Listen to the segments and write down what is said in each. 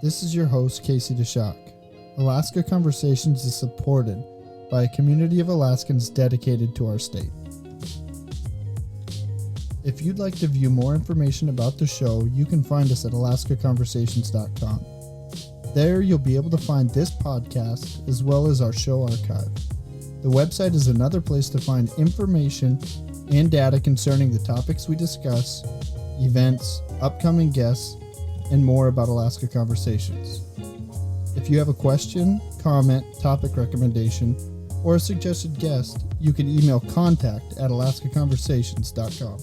This is your host, Casey DeShock. Alaska Conversations is supported by a community of Alaskans dedicated to our state. If you'd like to view more information about the show, you can find us at alaskaconversations.com. There you'll be able to find this podcast as well as our show archive. The website is another place to find information and data concerning the topics we discuss, events, upcoming guests, and more about Alaska Conversations. If you have a question, comment, topic recommendation, or a suggested guest, you can email contact@alaskaconversations.com.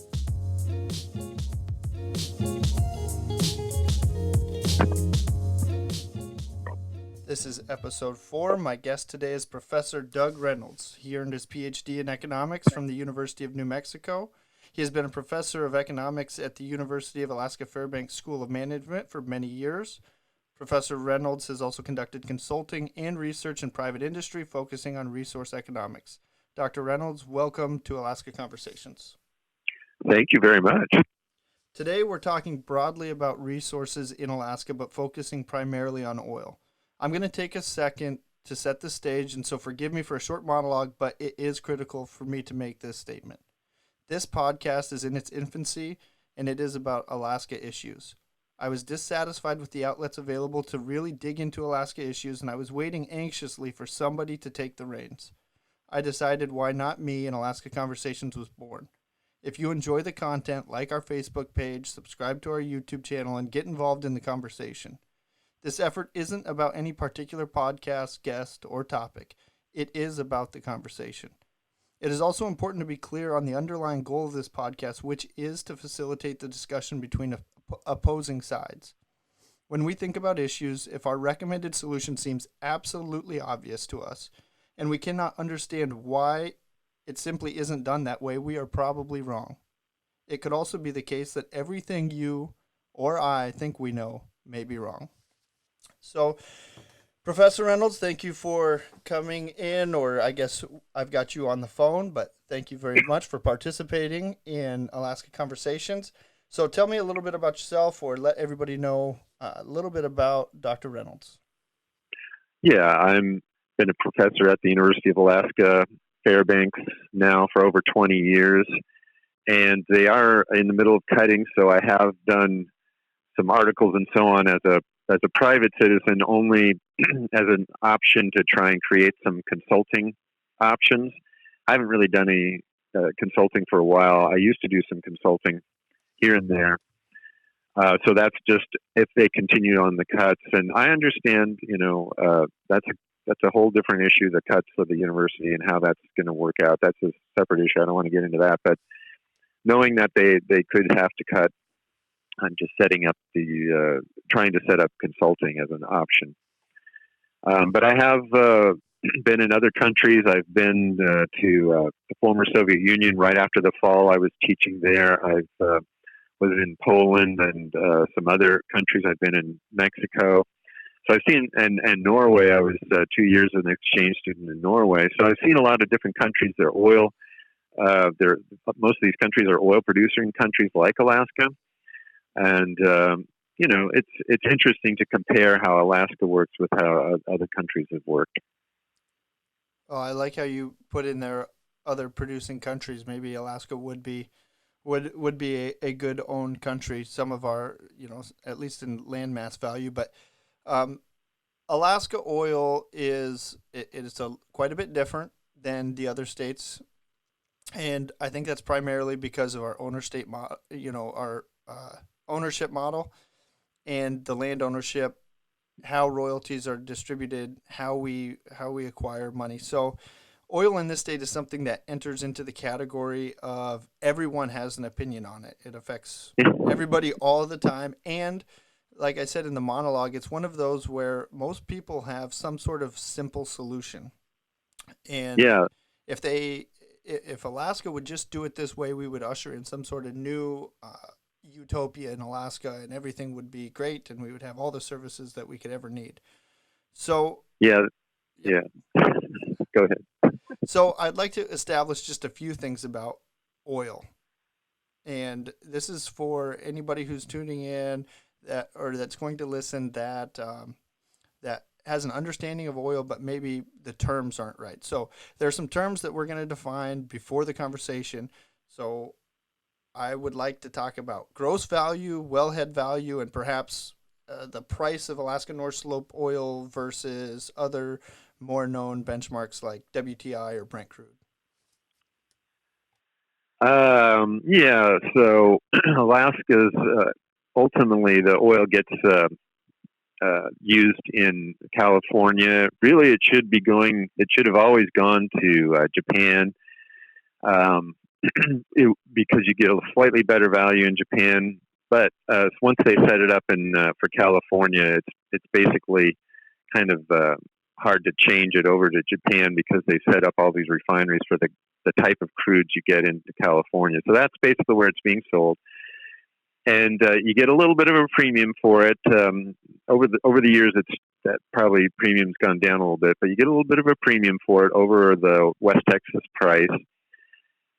This is episode 4. My guest today is Professor Doug Reynolds. He earned his PhD in economics from the University of New Mexico. He has been a professor of economics at the University of Alaska Fairbanks School of Management for many years. Professor Reynolds has also conducted consulting and research in private industry, focusing on resource economics. Dr. Reynolds, welcome to Alaska Conversations. Thank you very much. Today we're talking broadly about resources in Alaska, but focusing primarily on oil. I'm going to take a second to set the stage, and so forgive me for a short monologue, but it is critical for me to make this statement. This podcast is in its infancy, and it is about Alaska issues. I was dissatisfied with the outlets available to really dig into Alaska issues, and I was waiting anxiously for somebody to take the reins. I decided why not me, and Alaska Conversations was born. If you enjoy the content, like our Facebook page, subscribe to our YouTube channel, and get involved in the conversation. This effort isn't about any particular podcast, guest, or topic. It is about the conversation. It is also important to be clear on the underlying goal of this podcast, which is to facilitate the discussion between opposing sides. When we think about issues, if our recommended solution seems absolutely obvious to us, and we cannot understand why it simply isn't done that way, we are probably wrong. It could also be the case that everything you or I think we know may be wrong. So, Professor Reynolds, thank you for coming in, or I guess I've got you on the phone, but thank you very much for participating in Alaska Conversations. So tell me a little bit about yourself, or let everybody know a little bit about Dr. Reynolds. Yeah, I'm been a professor at the University of Alaska Fairbanks now for over 20 years, and they are in the middle of cutting, so I have done some articles and so on as a private citizen, only as an option to try and create some consulting options. I haven't really done any consulting for a while. I used to do some consulting here and there. So that's just if they continue on the cuts. And I understand, that's a whole different issue, the cuts of the university and how that's going to work out. That's a separate issue. I don't want to get into that. But knowing that they could have to cut, I'm just trying to set up consulting as an option. But I have been in other countries. I've been to the former Soviet Union right after the fall. I was teaching there. I was in Poland and some other countries. I've been in Mexico. So I've seen, and Norway. I was 2 years as an exchange student in Norway. So I've seen a lot of different countries. They're oil. Most of these countries are oil producing countries like Alaska. And, it's interesting to compare how Alaska works with how other countries have worked. Oh, I like how you put in there other producing countries. Maybe Alaska would be a good owned country. Some of our, at least in landmass value. But Alaska oil is quite a bit different than the other states. And I think that's primarily because of our ownership model and the land ownership, how royalties are distributed, how we acquire money. So oil in this state is something that enters into the category of everyone has an opinion on it. It affects everybody all the time. And like I said in the monologue, it's one of those where most people have some sort of simple solution. And if Alaska would just do it this way, we would usher in some sort of new utopia in Alaska, and everything would be great, and we would have all the services that we could ever need. So yeah. Go ahead. So I'd like to establish just a few things about oil. And this is for anybody who's tuning in that's going to listen that has an understanding of oil, but maybe the terms aren't right. So there's some terms that we're going to define before the conversation. So I would like to talk about gross value, wellhead value, and perhaps the price of Alaska North Slope oil versus other more known benchmarks like WTI or Brent crude. Yeah, so Alaska's ultimately the oil gets used in California. Really, it should have always gone to Japan, because you get a slightly better value in Japan. But once they set it up in for California, it's basically kind of hard to change it over to Japan because they set up all these refineries for the type of crudes you get into California. So that's basically where it's being sold, and you get a little bit of a premium for it. Over the years, that probably premium's gone down a little bit, but you get a little bit of a premium for it over the West Texas price.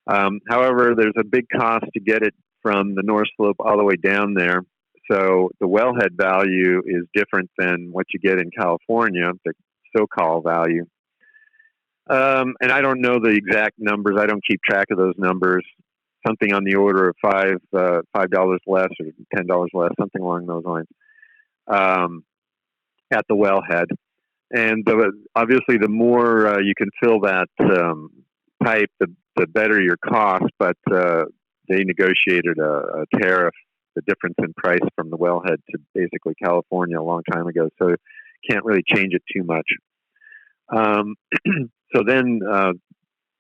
However, there's a big cost to get it from the North Slope all the way down there. So the wellhead value is different than what you get in California, the so-called value. And I don't know the exact numbers. I don't keep track of those numbers. Something on the order of $5 less or $10 less, something along those lines, at the wellhead. And obviously, the more you can fill that pipe, the better your cost. But they negotiated a tariff, the difference in price from the wellhead to basically California a long time ago. So can't really change it too much. So then,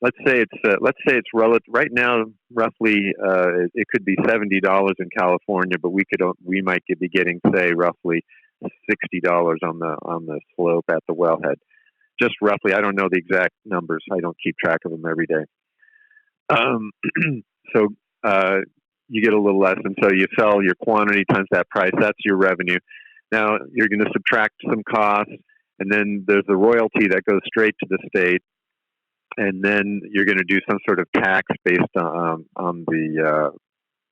let's say it's relative right now. Roughly, it could be $70 in California, but we might be getting, say, roughly $60 on the slope at the wellhead. Just roughly, I don't know the exact numbers. I don't keep track of them every day. So you get a little less, and so you sell your quantity times that price. That's your revenue. Now you're going to subtract some costs, and then there's a royalty that goes straight to the state, and then you're going to do some sort of tax based on the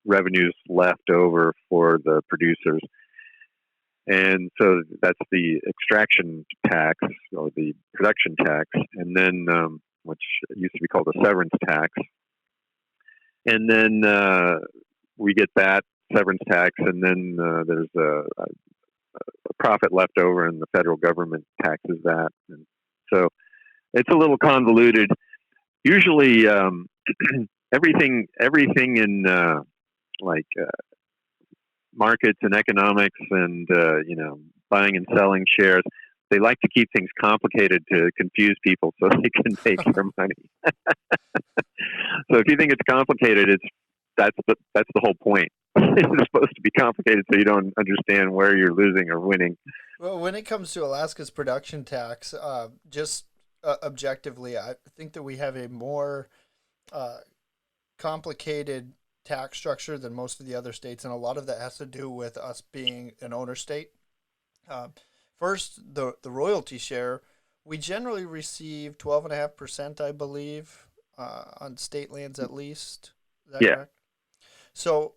revenues left over for the producers. And so that's the extraction tax or the production tax, and then which used to be called a severance tax. And then we get that severance tax, and then there's a profit left over, and the federal government taxes that. And so it's a little convoluted. Usually, everything in markets and economics and buying and selling shares, they like to keep things complicated to confuse people so they can make their money. So if you think it's complicated, that's the whole point. It's supposed to be complicated so you don't understand where you're losing or winning. Well, when it comes to Alaska's production tax, just objectively, I think that we have a more complicated tax structure than most of the other states, and a lot of that has to do with us being an owner state. First, the royalty share, we generally receive 12.5%, I believe, on state lands at least. Is that correct? So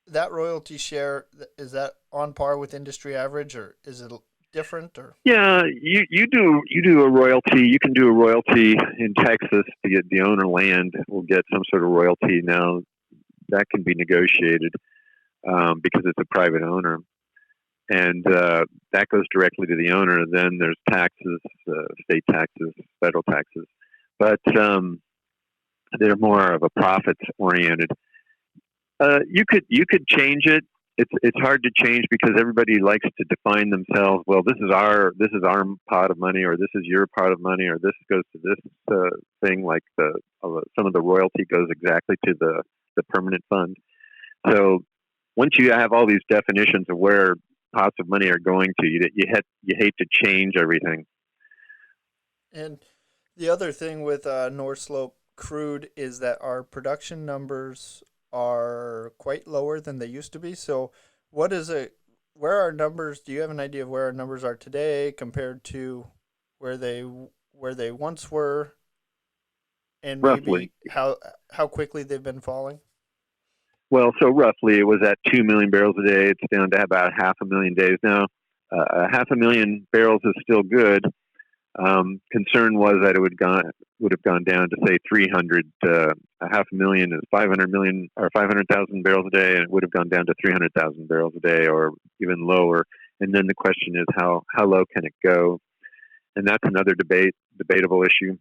that royalty share, is that on par with industry average, or is it different? Or yeah, you do a royalty. You can do a royalty in Texas. The owner land will get some sort of royalty. Now that can be negotiated because it's a private owner, and that goes directly to the owner. Then there's taxes, state taxes, federal taxes, but they're more of a profits oriented. You could change it. It's hard to change because everybody likes to define themselves. Well, this is our pot of money, or this is your pot of money, or this goes to this thing. Like some of the royalty goes exactly to the permanent fund. So once you have all these definitions of where pots of money are going to, you hate to change everything. And the other thing with North Slope crude is that our production numbers are quite lower than they used to be. So where our numbers, do you have an idea of where our numbers are today compared to where they once were, and roughly maybe how quickly they've been falling? Well, so roughly it was at 2 million barrels a day. It's down to about 500,000 days now. 500,000 barrels is still good. Concern was that it would have gone down to say 300. 500,000 is 500 million or 500,000 barrels a day, and it would have gone down to 300,000 barrels a day or even lower. And then the question is how low can it go? And that's another debatable issue,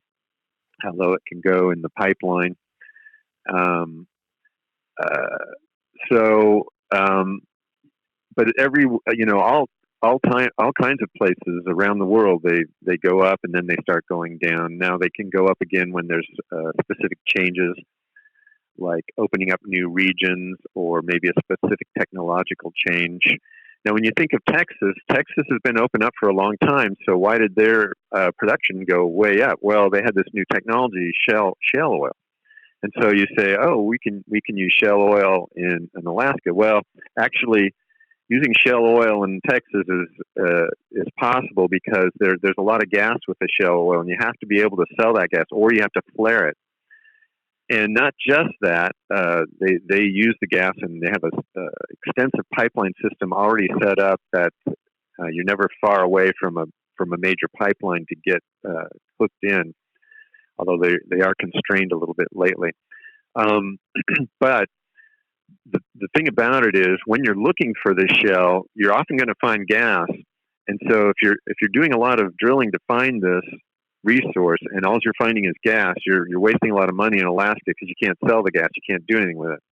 how low it can go in the pipeline. Uh, so, but all kinds of places around the world, they go up and then they start going down. Now they can go up again when there's specific changes, like opening up new regions or maybe a specific technological change. Now, when you think of Texas has been open up for a long time. So why did their production go way up? Well, they had this new technology, shale oil. And so you say, oh, we can use shale oil in Alaska. Well, actually, using shale oil in Texas is possible because there's a lot of gas with the shale oil, and you have to be able to sell that gas, or you have to flare it. And not just that, they use the gas, and they have a extensive pipeline system already set up that you're never far away from a major pipeline to get hooked in. Although they are constrained a little bit lately. But the thing about it is, when you're looking for this shale, you're often going to find gas. And so if you're doing a lot of drilling to find this resource, and all you're finding is gas, you're wasting a lot of money in Alaska because you can't sell the gas, you can't do anything with it.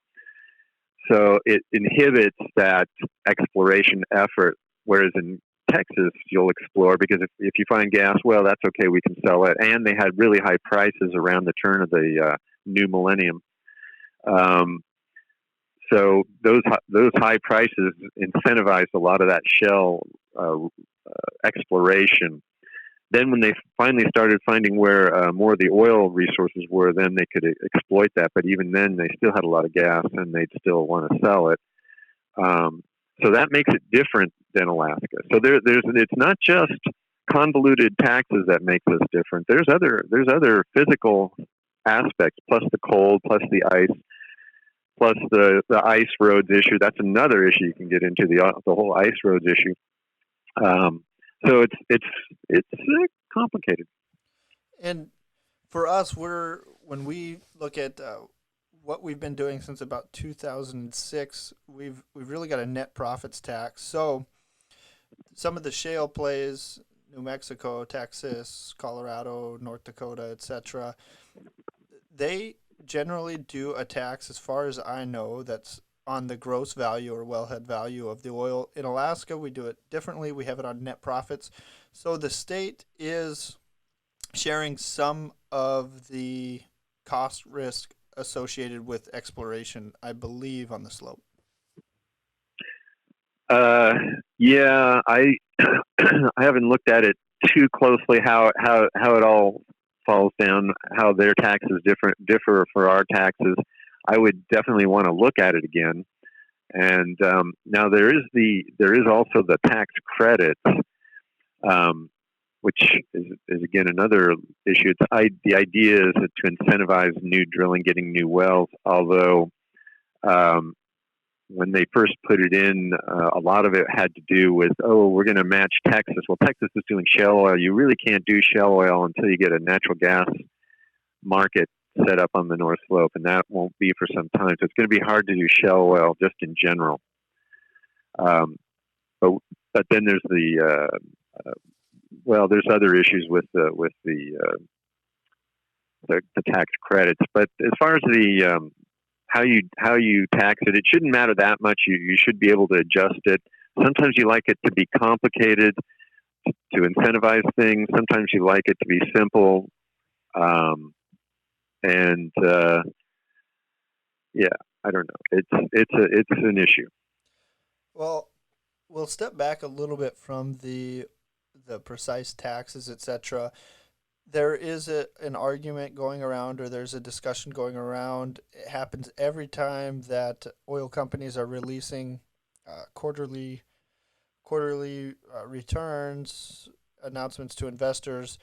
So it inhibits that exploration effort. Whereas in Texas, you'll explore because if you find gas, well, that's okay, we can sell it. And they had really high prices around the turn of the new millennium. So those high prices incentivized a lot of that shale exploration. Then when they finally started finding where more of the oil resources were, then they could exploit that. But even then, they still had a lot of gas, and they'd still want to sell it. So that makes it different than Alaska. So it's not just convoluted taxes that makes us different. There's other physical aspects, plus the cold, plus the ice, plus the ice roads issue. That's another issue you can get into, the whole ice roads issue. So it's complicated. And for us, when we look at what we've been doing since about 2006, we've really got a net profits tax. So some of the shale plays, New Mexico, Texas, Colorado, North Dakota, etc., they generally do a tax, as far as I know, that's on the gross value or wellhead value of the oil. In Alaska, we do it differently. We have it on net profits. So the state is sharing some of the cost risk associated with exploration, I believe, on the slope. Yeah, I I haven't looked at it too closely how it all falls down, how their taxes differ for our taxes. I would definitely want to look at it again. And now there is also the tax credits, which is again another issue. The idea is to incentivize new drilling, getting new wells. Although when they first put it in, a lot of it had to do with, we're going to match Texas. Well, Texas is doing shale oil. You really can't do shale oil until you get a natural gas market set up on the North Slope, and that won't be for some time. So it's going to be hard to do shale oil just in general. But then there's there's other issues with the tax credits. But as far as the how you tax it, it shouldn't matter that much. You should be able to adjust it. Sometimes you like it to be complicated to incentivize things. Sometimes you like it to be simple. I don't know. It's an issue. Well, we'll step back a little bit from the precise taxes, etc. There is an argument going around, or there's a discussion going around. It happens every time that oil companies are releasing quarterly returns, announcements to investors.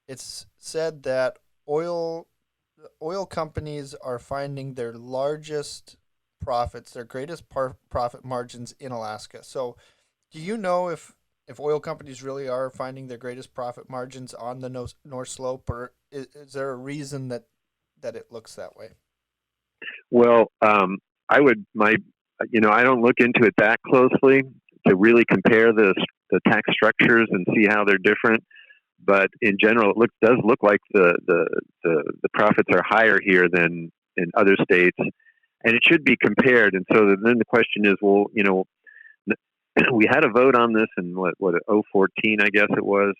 It's said that oil companies are finding their largest profits, their greatest profit margins in Alaska. So, do you know if oil companies really are finding their greatest profit margins on the North Slope, or is there a reason that it looks that way? Well, I would my I don't look into it that closely to really compare the tax structures and see how they're different. But in general, does look like the profits are higher here than in other states, and it should be compared. And so then the question is, well, we had a vote on this in what 014, I guess it was,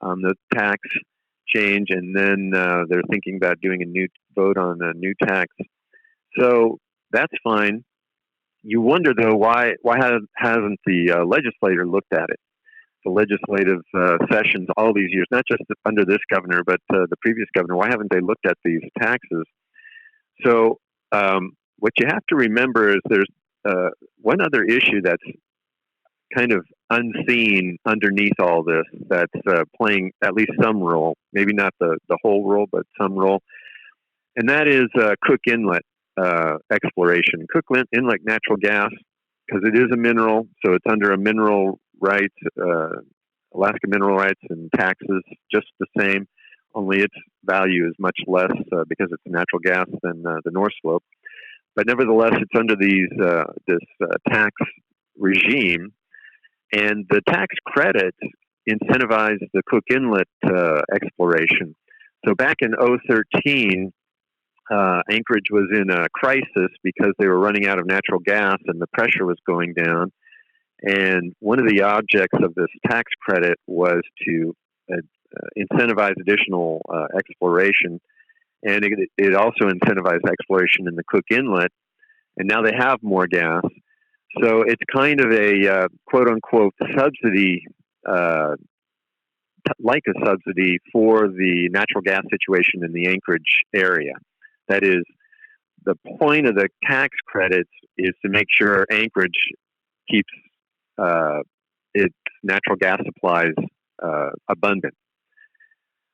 on the tax change, and then they're thinking about doing a new vote on a new tax. So that's fine. You wonder though why hasn't the legislator looked at it? The legislative sessions all these years, not just under this governor, but the previous governor. Why haven't they looked at these taxes? So what you have to remember is there's one other issue that's kind of unseen underneath all this that's playing at least some role, maybe not the whole role, but some role, and that is Cook Inlet exploration. Cook Inlet natural gas, because it is a mineral, so it's under a mineral rights, Alaska mineral rights and taxes just the same, only its value is much less because it's natural gas than the North Slope. But nevertheless, it's under this tax regime, and the tax credits incentivize the Cook Inlet exploration. So back in 2013, Anchorage was in a crisis because they were running out of natural gas and the pressure was going down. And one of the objects of this tax credit was to incentivize additional exploration. And it also incentivized exploration in the Cook Inlet. And now they have more gas. So it's kind of a quote unquote subsidy, like a subsidy for the natural gas situation in the Anchorage area. That is, the point of the tax credits is to make sure Anchorage keeps its natural gas supplies abundant.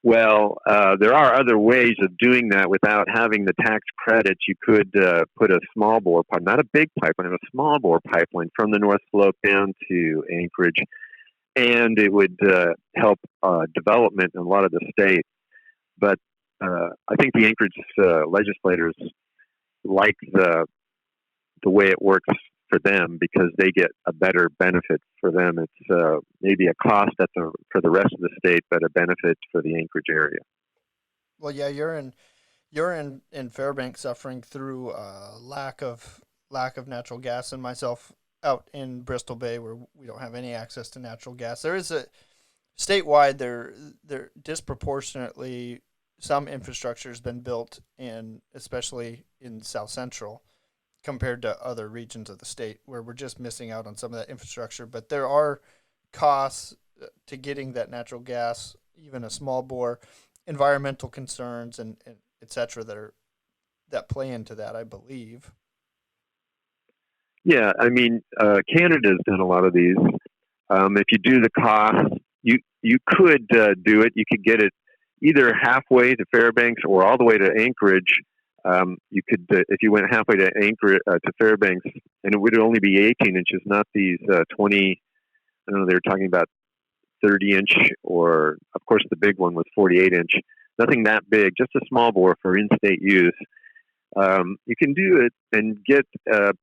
Well, there are other ways of doing that without having the tax credits. You could put a small bore pipe, not a big pipeline, a small bore pipeline from the North Slope down to Anchorage, and it would help development in a lot of the state. But I think the Anchorage legislators like the way it works for them because they get a better benefit for them. It's maybe a cost for the rest of the state, but a benefit for the Anchorage area. Well, yeah, you're in Fairbanks suffering through lack of natural gas, and myself out in Bristol Bay where we don't have any access to natural gas. There is a statewide there disproportionately some infrastructure has been built in, especially in South Central, compared to other regions of the state where we're just missing out on some of that infrastructure. But there are costs to getting that natural gas, even a small bore, environmental concerns and et cetera that play into that, I believe. Yeah, I mean, Canada's done a lot of these. If you do the cost, you could do it. You could get it either halfway to Fairbanks or all the way to Anchorage. You could, if you went halfway to Anchorage to Fairbanks, and it would only be 18 inches, not these 20. I don't know. They were talking about 30-inch, or of course the big one was 48-inch. Nothing that big, just a small bore for in-state use. You can do it and get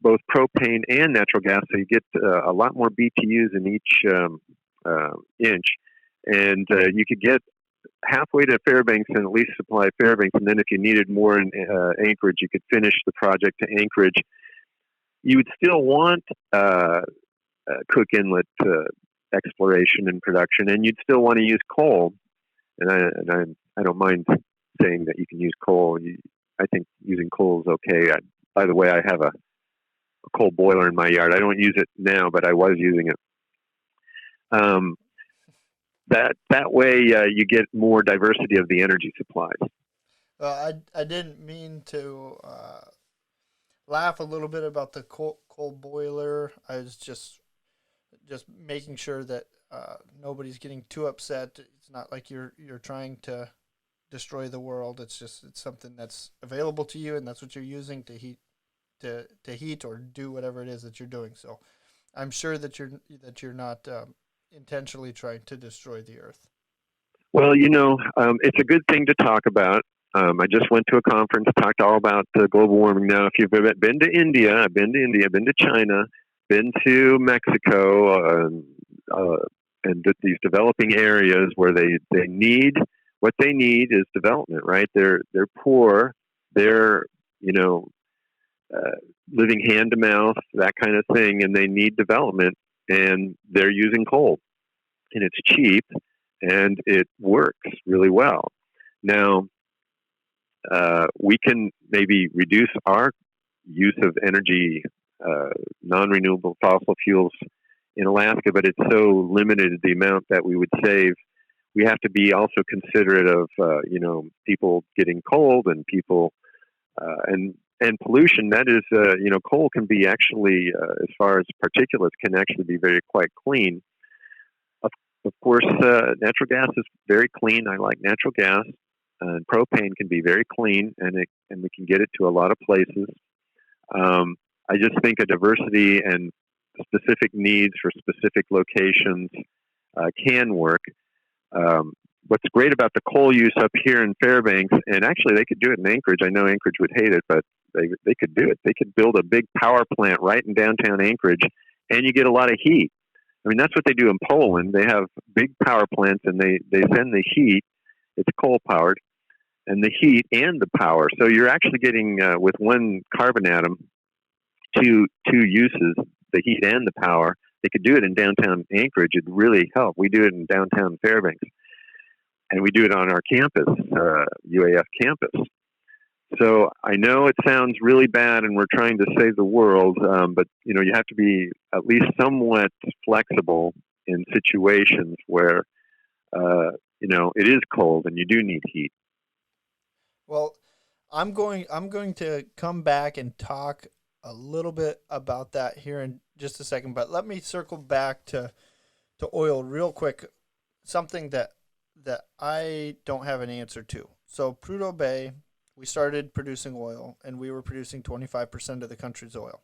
both propane and natural gas, so you get a lot more BTUs in each inch, and you could get halfway to Fairbanks and at least supply Fairbanks, and then if you needed more in Anchorage, you could finish the project to Anchorage. You would still want Cook Inlet exploration and production, and you'd still want to use coal. And I don't mind saying that you can use coal. I think using coal is okay. By the way, I have a coal boiler in my yard. I don't use it now, but I was using it. That way you get more diversity of the energy supplies. I didn't mean to laugh a little bit about the coal boiler. I was just making sure that nobody's getting too upset. It's not like you're trying to destroy the world. It's something that's available to you, and that's what you're using to heat to heat or do whatever it is that you're doing. So I'm sure that you're not intentionally trying to destroy the earth. Well, it's a good thing to talk about. I just went to a conference, talked all about global warming. Now, if you've been to India, I've been to India, been to China, been to Mexico, and these developing areas where they need what they need is development, right? They're poor, they're uh, living hand to mouth, that kind of thing, and they need development, and they're using coal, and it's cheap, and it works really well. Now, we can maybe reduce our use of energy, non-renewable fossil fuels in Alaska, but it's so limited the amount that we would save. We have to be also considerate of people getting cold and people and pollution. That is, coal can be actually, as far as particulates, can actually be very quite clean. Of course, natural gas is very clean. I like natural gas. And propane can be very clean, and we can get it to a lot of places. I just think a diversity and specific needs for specific locations can work. What's great about the coal use up here in Fairbanks, and actually they could do it in Anchorage. I know Anchorage would hate it, but they could do it. They could build a big power plant right in downtown Anchorage, and you get a lot of heat. I mean, that's what they do in Poland. They have big power plants, and they send the heat. It's coal-powered, and the heat and the power. So you're actually getting, with one carbon atom, two uses, the heat and the power. They could do it in downtown Anchorage. It'd really help. We do it in downtown Fairbanks, and we do it on our campus, UAF campus. So I know it sounds really bad, and we're trying to save the world, but you have to be at least somewhat flexible in situations where it is cold and you do need heat. Well, I'm going to come back and talk a little bit about that here in just a second, but let me circle back to oil real quick. Something that I don't have an answer to. So Prudhoe Bay, we started producing oil, and we were producing 25% of the country's oil.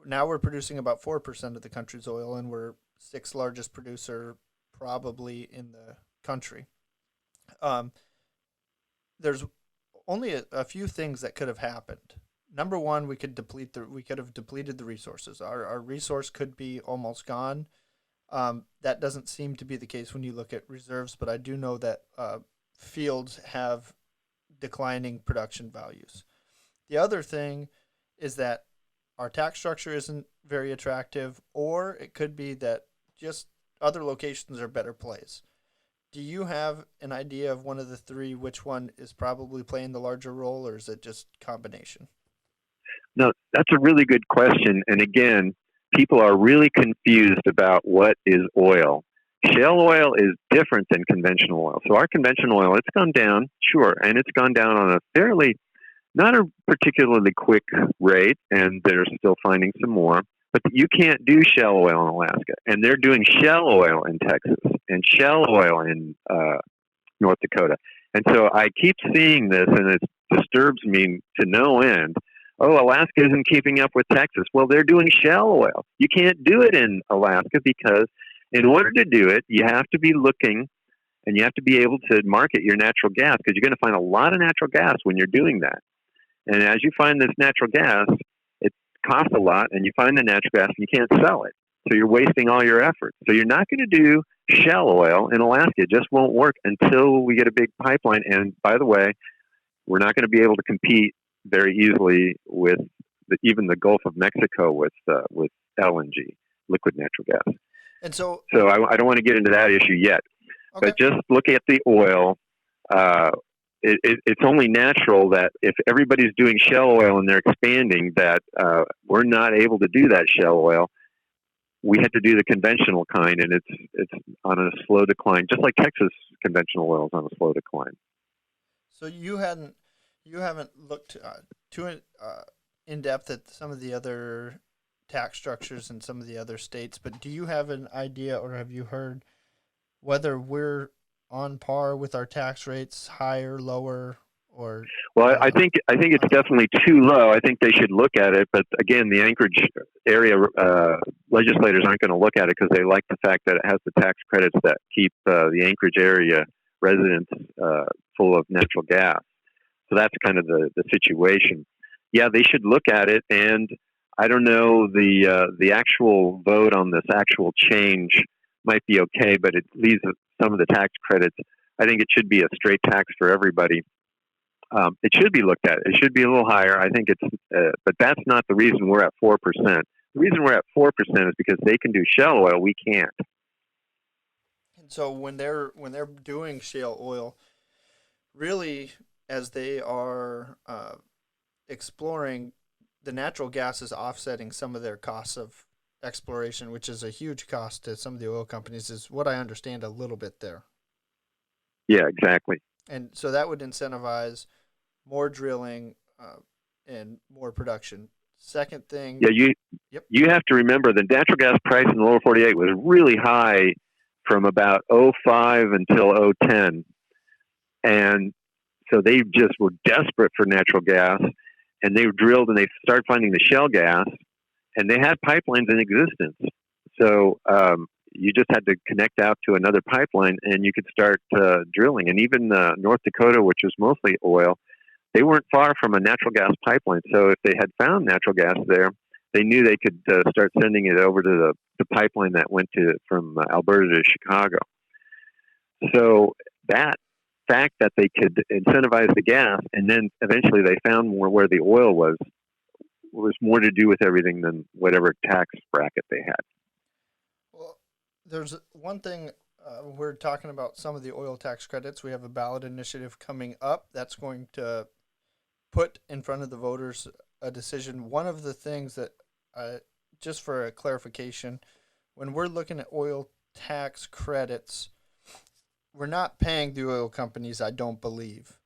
Now we're producing about 4% of the country's oil, and we're sixth largest producer probably in the country. There's only a few things that could have happened. Number one, we could have depleted the resources. Our resource could be almost gone. That doesn't seem to be the case when you look at reserves, but I do know that fields have declining production values. The other thing is that our tax structure isn't very attractive, or it could be that just other locations are better plays. Do you have an idea of one of the three, which one is probably playing the larger role, or is it just combination? No, that's a really good question. And again, people are really confused about what is oil. Shale oil is different than conventional oil. So our conventional oil, it's gone down, sure, and it's gone down on a fairly, not a particularly quick rate, and they're still finding some more. But you can't do shale oil in Alaska, and they're doing shale oil in Texas and shale oil in North Dakota. And so I keep seeing this, and it disturbs me to no end. Oh, Alaska isn't keeping up with Texas. Well, they're doing shale oil. You can't do it in Alaska because in order to do it, you have to be looking and you have to be able to market your natural gas because you're going to find a lot of natural gas when you're doing that. And as you find this natural gas, it costs a lot, and you find the natural gas and you can't sell it. So you're wasting all your effort. So you're not going to do shale oil in Alaska. It just won't work until we get a big pipeline. And by the way, we're not going to be able to compete very easily with even the Gulf of Mexico with LNG, liquid natural gas. And so I don't want to get into that issue yet. Okay. But just look at the oil. It's only natural that if everybody's doing shale oil and they're expanding, that we're not able to do that shale oil. We had to do the conventional kind, and it's on a slow decline, just like Texas conventional oil is on a slow decline. So you haven't looked too in depth at some of the other tax structures in some of the other states, but do you have an idea, or have you heard whether we're on par with our tax rates, higher, lower, or Well, I think it's definitely too low. I think they should look at it, but again, the Anchorage area legislators aren't going to look at it because they like the fact that it has the tax credits that keep the Anchorage area residents full of natural gas. So that's kind of the situation. Yeah, they should look at it, and I don't know, the actual vote on this actual change might be okay, but it leaves some of the tax credits. I think it should be a straight tax for everybody. It should be looked at. It should be a little higher. I think but that's not the reason we're at 4%. The reason we're at 4% is because they can do shale oil. We can't. and so when they're doing shale oil, really, as they are exploring, the natural gas is offsetting some of their costs of exploration, which is a huge cost to some of the oil companies, is what I understand a little bit there. Yeah, exactly. And so that would incentivize more drilling and more production. Second thing, Yeah, you yep, you have to remember the natural gas price in the lower 48 was really high from about '05 until '10, and so they just were desperate for natural gas, and they drilled and they started finding the shale gas, and they had pipelines in existence. So you just had to connect out to another pipeline, and you could start drilling. And even North Dakota, which was mostly oil, they weren't far from a natural gas pipeline. So if they had found natural gas there, they knew they could start sending it over to the pipeline that went from Alberta to Chicago. So that fact that they could incentivize the gas, and then eventually they found more where the oil was more to do with everything than whatever tax bracket they had. well, there's one thing. We're talking about some of the oil tax credits. We have a ballot initiative coming up that's going to put in front of the voters a decision. One of the things that, just for a clarification, when we're looking at oil tax credits, we're not paying the oil companies, I don't believe.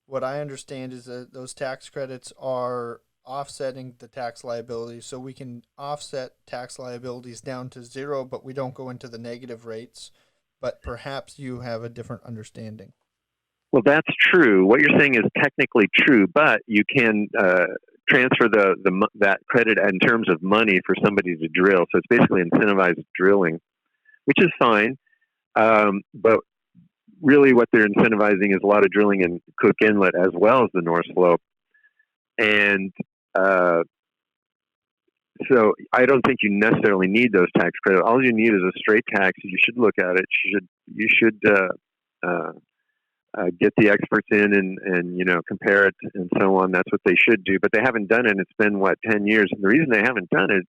What I understand is that those tax credits are offsetting the tax liability, so we can offset tax liabilities down to zero, but we don't go into the negative rates. But perhaps you have a different understanding. Well, that's true. What you're saying is technically true, but you can transfer that credit in terms of money for somebody to drill. So it's basically incentivized drilling, which is fine. But really, what they're incentivizing is a lot of drilling in Cook Inlet as well as the North Slope. And so I don't think you necessarily need those tax credits. All you need is a straight tax. You should look at it. You should get the experts in and compare it and so on. That's what they should do. But they haven't done it. It's been 10 years. And the reason they haven't done it,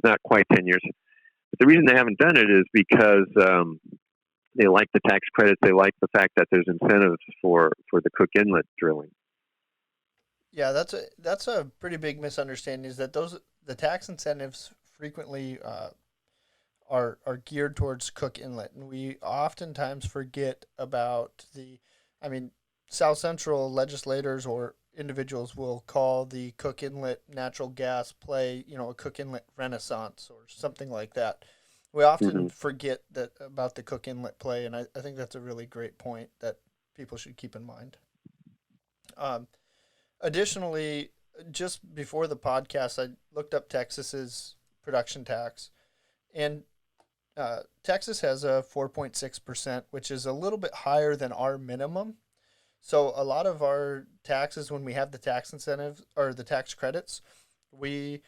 not quite 10 years, but the reason they haven't done it is because they like the tax credits. They like the fact that there's incentives for the Cook Inlet drilling. Yeah, that's a pretty big misunderstanding. Is that the tax incentives frequently are geared towards Cook Inlet, and we oftentimes forget about South Central legislators or individuals will call the Cook Inlet natural gas play, a Cook Inlet renaissance or something like that. We often forget about the Cook Inlet play, and I think that's a really great point that people should keep in mind. Additionally, just before the podcast, I looked up Texas's production tax, and Texas has a 4.6%, which is a little bit higher than our minimum. So a lot of our taxes, when we have the tax incentives or the tax credits, we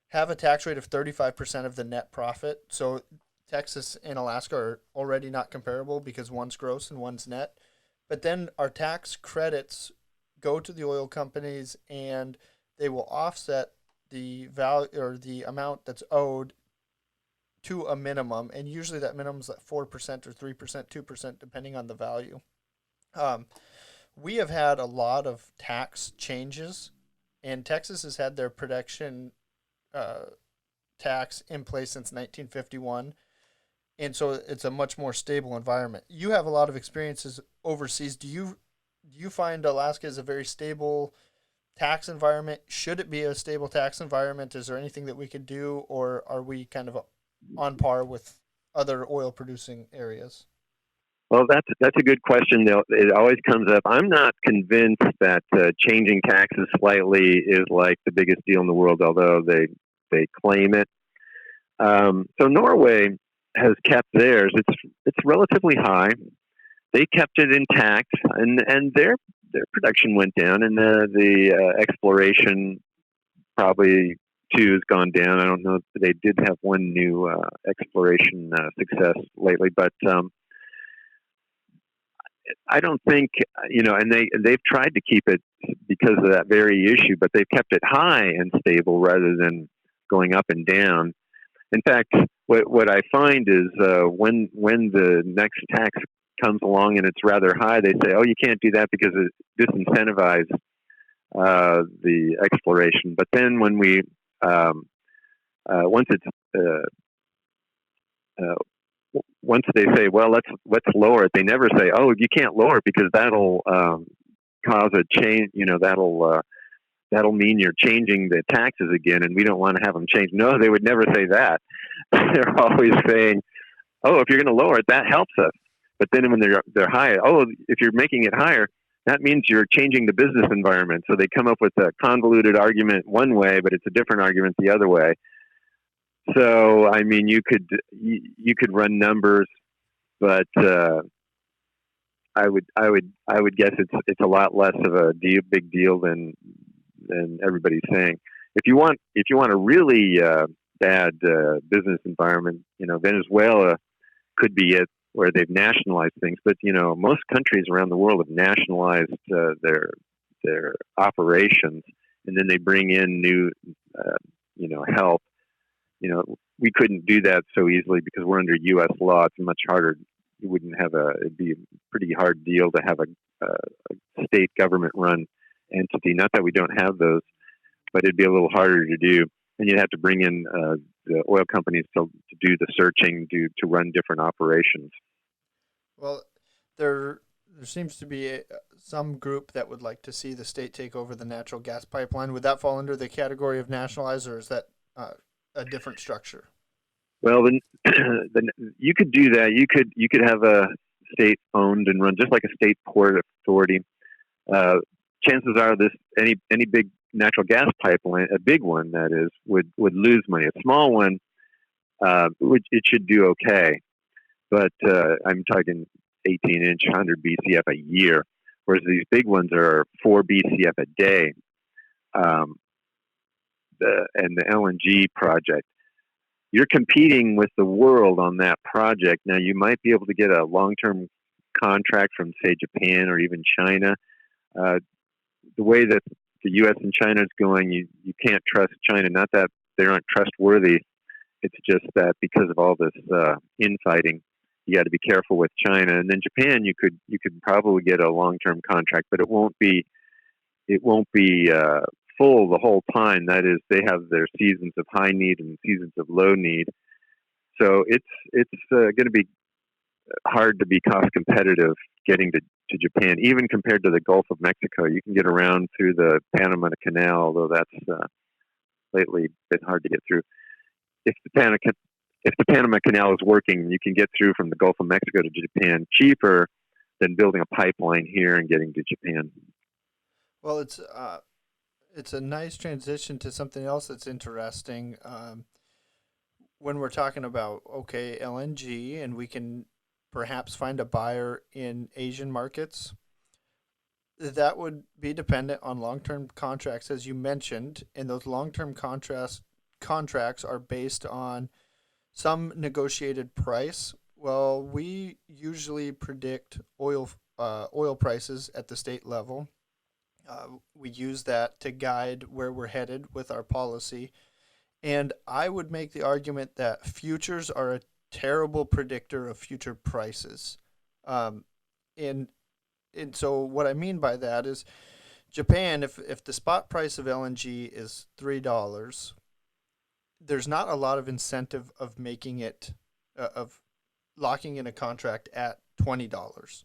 have a tax rate of 35% of the net profit. So Texas and Alaska are already not comparable because one's gross and one's net. But then our tax credits go to the oil companies, and they will offset the value or the amount that's owed to a minimum, and usually that minimum is like 4% or 3%, 2%, depending on the value. We have had a lot of tax changes, and Texas has had their production tax in place since 1951, and so it's a much more stable environment. You have a lot of experiences overseas. Do you find Alaska is a very stable tax environment? Should it be a stable tax environment? Is there anything that we could do, or are we kind of on par with other oil producing areas? Well, that's a good question. It always comes up. I'm not convinced that changing taxes slightly is like the biggest deal in the world, although they claim it. So Norway has kept theirs. It's relatively high. They kept it intact, and their production went down, and the exploration probably too has gone down. I don't know. They did have one new exploration success lately, but I don't think, and they've tried to keep it because of that very issue, but they've kept it high and stable rather than going up and down. In fact, what I find is when the next tax comes along and it's rather high, they say, "Oh, you can't do that because it disincentivizes the exploration." But then when we once it's once they say, "Well, let's lower it," they never say, "Oh, you can't lower it because that'll cause a change. That'll mean you're changing the taxes again, and we don't want to have them change." No, they would never say that. They're always saying, "Oh, if you're going to lower it, that helps us." But then when they're high, "Oh, if you're making it higher, that means you're changing the business environment." So they come up with a convoluted argument one way, but it's a different argument the other way. So I mean, you could run numbers, but I would guess it's a lot less of a big deal than everybody's saying. If you want a really bad business environment, Venezuela could be it, where they've nationalized things. But most countries around the world have nationalized their operations, and then they bring in new help. We couldn't do that so easily because we're under U.S. law. It's much harder. It'd be a pretty hard deal to have a state government-run entity. Not that we don't have those, but it'd be a little harder to do. And you'd have to bring in the oil companies to do the searching, to run different operations. Well, there seems to be some group that would like to see the state take over the natural gas pipeline. Would that fall under the category of nationalize, or is that a different structure? Well, then you could do that. You could have a state owned and run, just like a state port authority. Chances are any big natural gas pipeline, a big one that is, would lose money. A small one, it should do okay. But I'm talking 18-inch, 100 BCF a year, whereas these big ones are 4 BCF a day. And the LNG project, you're competing with the world on that project. Now, you might be able to get a long-term contract from, say, Japan or even China. The way that the U.S. and China is going, you can't trust China. Not that they aren't trustworthy. It's just that because of all this infighting, you got to be careful with China. And then Japan, you could probably get a long-term contract, but it won't be full the whole time. That is, they have their seasons of high need and seasons of low need. So it's going to be hard to be cost competitive getting to Japan, even compared to the Gulf of Mexico. You can get around through the Panama Canal, although that's lately been hard to get through. If the Panama Canal is working, you can get through from the Gulf of Mexico to Japan cheaper than building a pipeline here and getting to Japan. Well, it's a nice transition to something else that's interesting. When we're talking about, LNG, and we can perhaps find a buyer in Asian markets, that would be dependent on long-term contracts, as you mentioned, and those long-term contracts are based on some negotiated price. Well, we usually predict oil prices at the state level. We use that to guide where we're headed with our policy. And I would make the argument that futures are a terrible predictor of future prices. And so what I mean by that is Japan, if the spot price of LNG is $3, there's not a lot of incentive of making it, of locking in a contract at $20.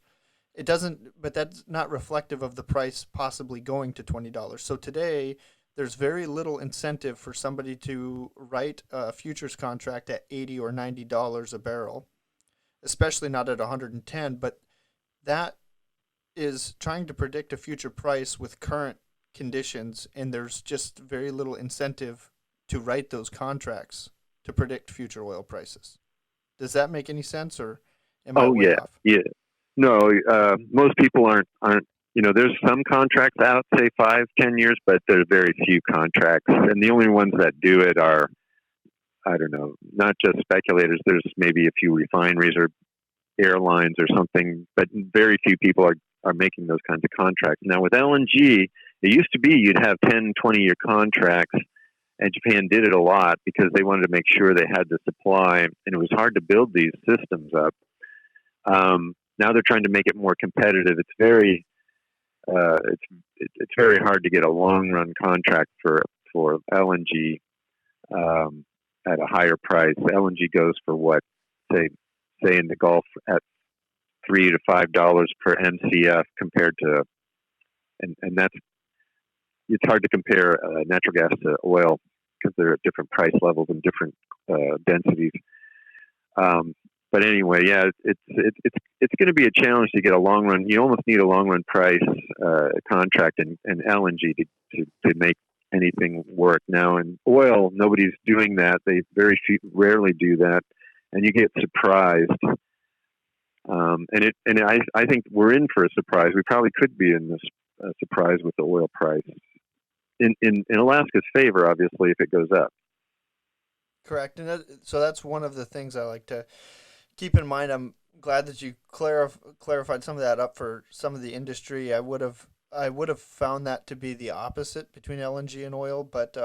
It doesn't, but that's not reflective of the price possibly going to $20. So today, there's very little incentive for somebody to write a futures contract at $80 or $90 a barrel, especially not at 110. But that is trying to predict a future price with current conditions, and there's just very little incentive to write those contracts to predict future oil prices. Does that make any sense, or am I Oh way yeah, off? yeah. No, most people aren't. There's some contracts out, say 5, 10 years, but there's very few contracts, and the only ones that do it are, I don't know, not just speculators. There's maybe a few refineries or airlines or something, but very few people are making those kinds of contracts. Now with LNG, it used to be you'd have 10, 20-year contracts, and Japan did it a lot because they wanted to make sure they had the supply, and it was hard to build these systems up. Now they're trying to make it more competitive. It's very it's very hard to get a long run contract for LNG at a higher price. LNG goes for what, say in the Gulf at $3 to $5 per MCF compared to, and that's, it's hard to compare natural gas to oil because they're at different price levels and different densities. But anyway, yeah, it's going to be a challenge to get a long run. You almost need a long run price contract in LNG to make anything work. Now in oil, nobody's doing that. They rarely do that, and you get surprised. I think we're in for a surprise. We probably could be in this surprise with the oil price in Alaska's favor, obviously, if it goes up. Correct. And so that's one of the things I like to keep in mind. I'm glad that you clarified some of that up for some of the industry. I would have found that to be the opposite between LNG and oil, but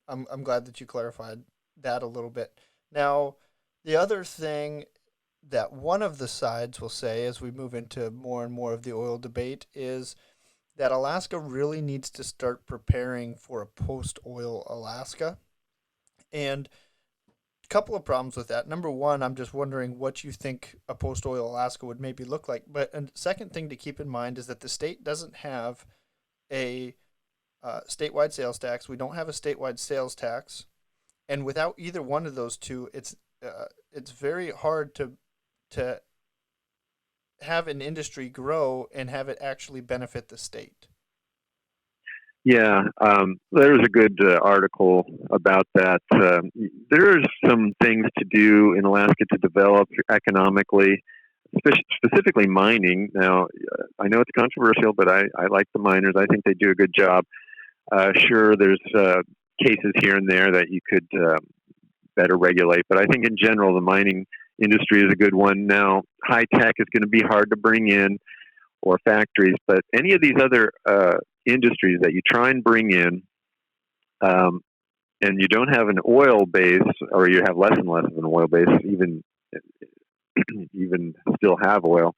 I'm glad that you clarified that a little bit. Now, the other thing that one of the sides will say as we move into more and more of the oil debate is that Alaska really needs to start preparing for a post-oil Alaska. And a couple of problems with that. Number one, I'm just wondering what you think a post-oil Alaska would maybe look like. But a second thing to keep in mind is that the state doesn't have a statewide sales tax. We don't have a statewide sales tax. And without either one of those two, it's very hard to have an industry grow and have it actually benefit the state. Yeah, there's a good article about that. There's some things to do in Alaska to develop economically, specifically mining. Now, I know it's controversial, but I like the miners. I think they do a good job. Sure, there's cases here and there that you could better regulate, but I think in general, the mining industry is a good one. Now, high tech is going to be hard to bring in, or factories, but any of these other industries that you try and bring in, and you don't have an oil base, or you have less and less of an oil base, even still have oil.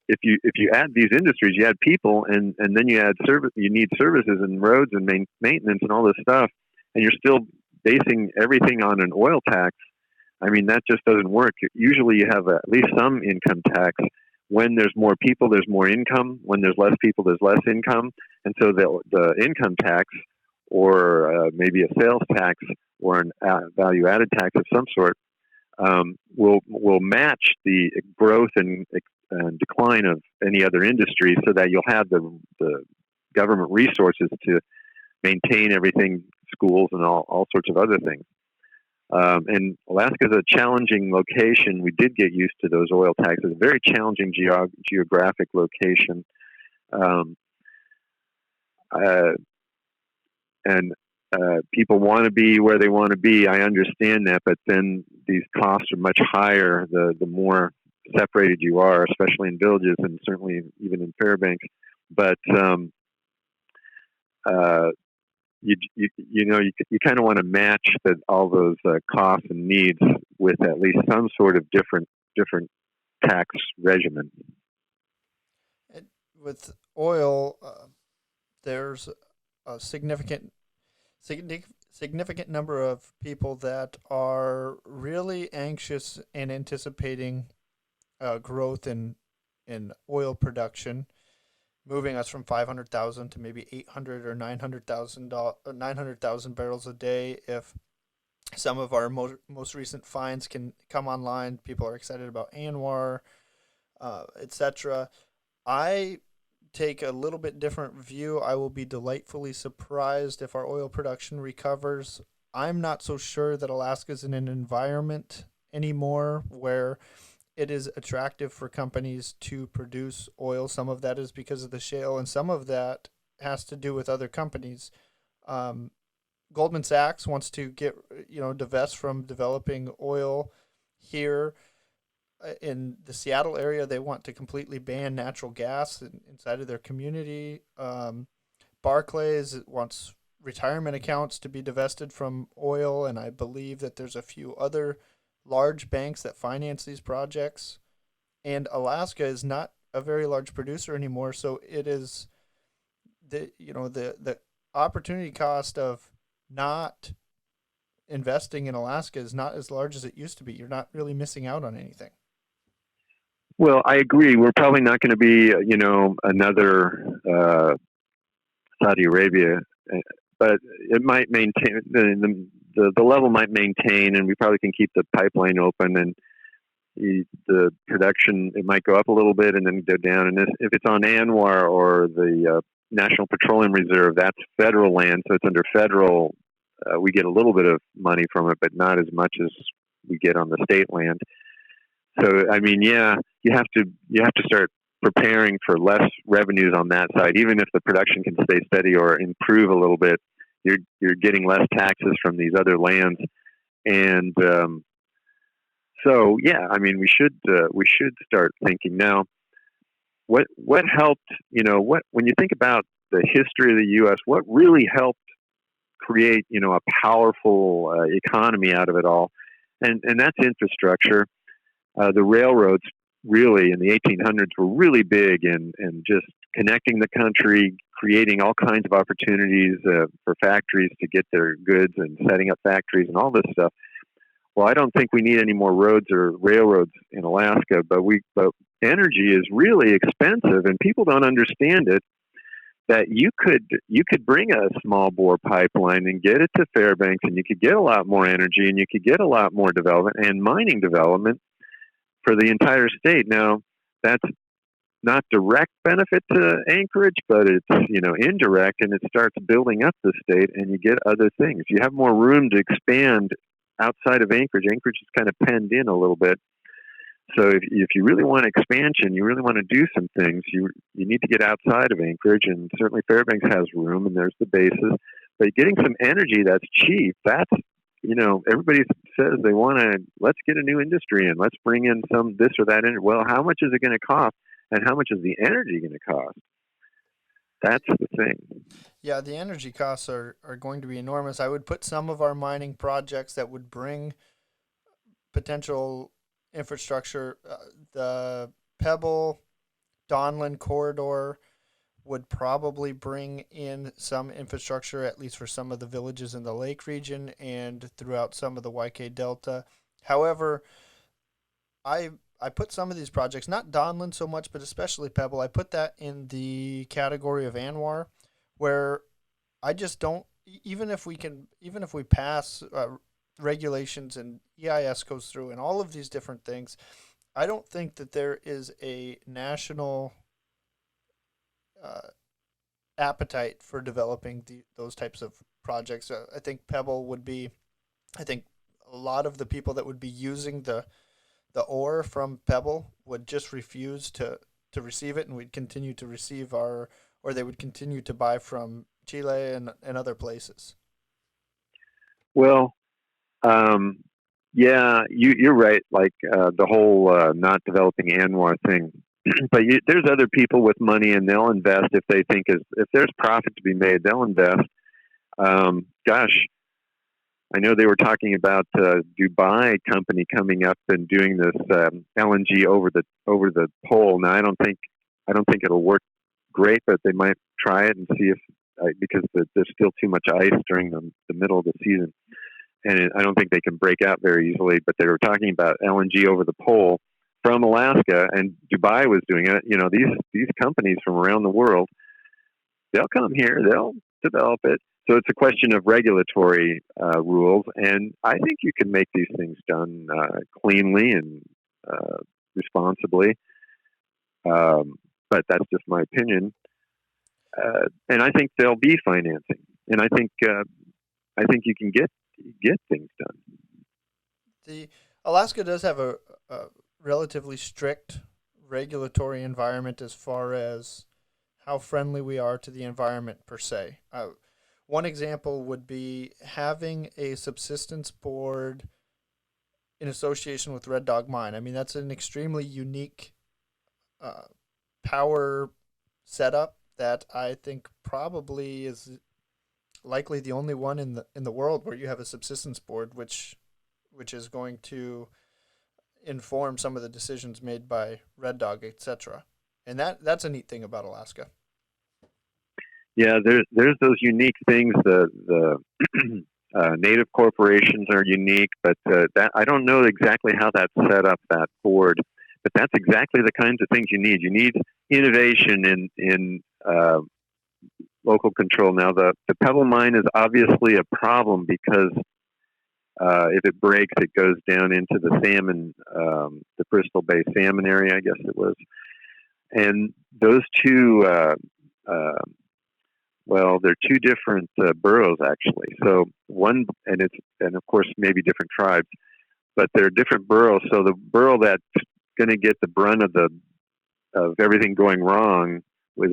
If you add these industries, you add people, and then you add service. You need services and roads and maintenance and all this stuff, and you're still basing everything on an oil tax. I mean, that just doesn't work. Usually, you have at least some income tax. When there's more people, there's more income. When there's less people, there's less income. And so the income tax, or maybe a sales tax, or an value-added tax of some sort, will match the growth and decline of any other industry, so that you'll have the government resources to maintain everything, schools and all sorts of other things. And Alaska is a challenging location. We did get used to those oil taxes. A very challenging geographic location. And people want to be where they want to be. I understand that, but then these costs are much higher the more separated you are, especially in villages and certainly even in Fairbanks. But you kind of want to match all those costs and needs with at least some sort of different tax regimen. With oil, there's a significant number of people that are really anxious and anticipating growth in oil production, moving us from 500,000 to maybe 800 or 900,000 barrels a day if Some of our most recent finds can come online. People are excited about ANWR, etc. I take a little bit different view. I will be delightfully surprised if our oil production recovers. I'm not so sure that Alaska's in an environment anymore where it is attractive for companies to produce oil. Some of that is because of the shale, and some of that has to do with other companies. Um, Goldman Sachs wants to divest from developing oil here in the Seattle area. They want to completely ban natural gas inside of their community. Barclays wants retirement accounts to be divested from oil, and I believe that there's a few other large banks that finance these projects. And Alaska is not a very large producer anymore, so it is the opportunity cost of not investing in Alaska is not as large as it used to be. You're not really missing out on anything. Well, I agree. We're probably not going to be, another Saudi Arabia, but it might maintain the level might maintain, and we probably can keep the pipeline open, and the production, it might go up a little bit and then go down. And if it's on ANWR or the National Petroleum Reserve, that's federal land, so it's under federal. We get a little bit of money from it, but not as much as we get on the state land. So, I mean, yeah, you have to start preparing for less revenues on that side. Even if the production can stay steady or improve a little bit, you're getting less taxes from these other lands, and so yeah, I mean, we should start thinking now. What helped? When you think about the history of the U.S., what really helped create a powerful economy out of it all, and that's infrastructure. The railroads really in the 1800s were really big in just connecting the country, creating all kinds of opportunities for factories to get their goods and setting up factories and all this stuff. Well, I don't think we need any more roads or railroads in Alaska, but energy is really expensive, and people don't understand it. That you could bring a small bore pipeline and get it to Fairbanks, and you could get a lot more energy, and you could get a lot more development and mining development for the entire state. Now, that's not direct benefit to Anchorage, but it's indirect, and it starts building up the state, and you get other things. You have more room to expand outside of Anchorage. Anchorage is kind of penned in a little bit. So if you really want expansion, you really want to do some things, you need to get outside of Anchorage, and certainly Fairbanks has room, and there's the bases. But getting some energy that's cheap, that's, everybody says they want to, let's get a new industry and let's bring in some this or that. Well, how much is it going to cost, and how much is the energy going to cost? That's the thing. Yeah, the energy costs are going to be enormous. I would put some of our mining projects that would bring potential infrastructure, the Pebble Donlin corridor would probably bring in some infrastructure, at least for some of the villages in the lake region and throughout some of the YK Delta. However, I put some of these projects, not Donlin so much, but especially Pebble, I put that in the category of ANWR, where I just don't, even if we pass regulations and EIS goes through and all of these different things, I don't think that there is a national appetite for developing those types of projects. I think Pebble would be, I think a lot of the people that would be using the ore from Pebble would just refuse to receive it, and we'd continue to receive or they would continue to buy from Chile and other places. Well, yeah, you're right. Like the whole not developing ANWR thing. But there's other people with money, and they'll invest if they think if there's profit to be made, they'll invest. Gosh, I know they were talking about Dubai company coming up and doing this LNG over the pole. Now I don't think it'll work great, but they might try it and see if because there's still too much ice during the middle of the season. And I don't think they can break out very easily, but they were talking about LNG over the pole from Alaska, and Dubai was doing it. These companies from around the world, they'll come here, they'll develop it, So it's a question of regulatory rules, and I think you can make these things done cleanly and responsibly. But that's just my opinion. And I think there'll be financing, and I think you can get things done. The Alaska does have a relatively strict regulatory environment as far as how friendly we are to the environment per se. One example would be having a subsistence board in association with Red Dog Mine. I mean, that's an extremely unique power setup that I think probably is likely the only one in the world where you have a subsistence board, which is going to inform some of the decisions made by Red Dog, etc. And that's a neat thing about Alaska. Yeah, there's those unique things. The native corporations are unique, but that I don't know exactly how that's set up, that board. But that's exactly the kinds of things you need. You need innovation in local control. Now, the pebble mine is obviously a problem because if it breaks, it goes down into the salmon, the Bristol Bay salmon area, I guess it was. And those two, they're two different boroughs actually. So one, and of course maybe different tribes, but they're different boroughs. So the borough that's going to get the brunt of everything going wrong is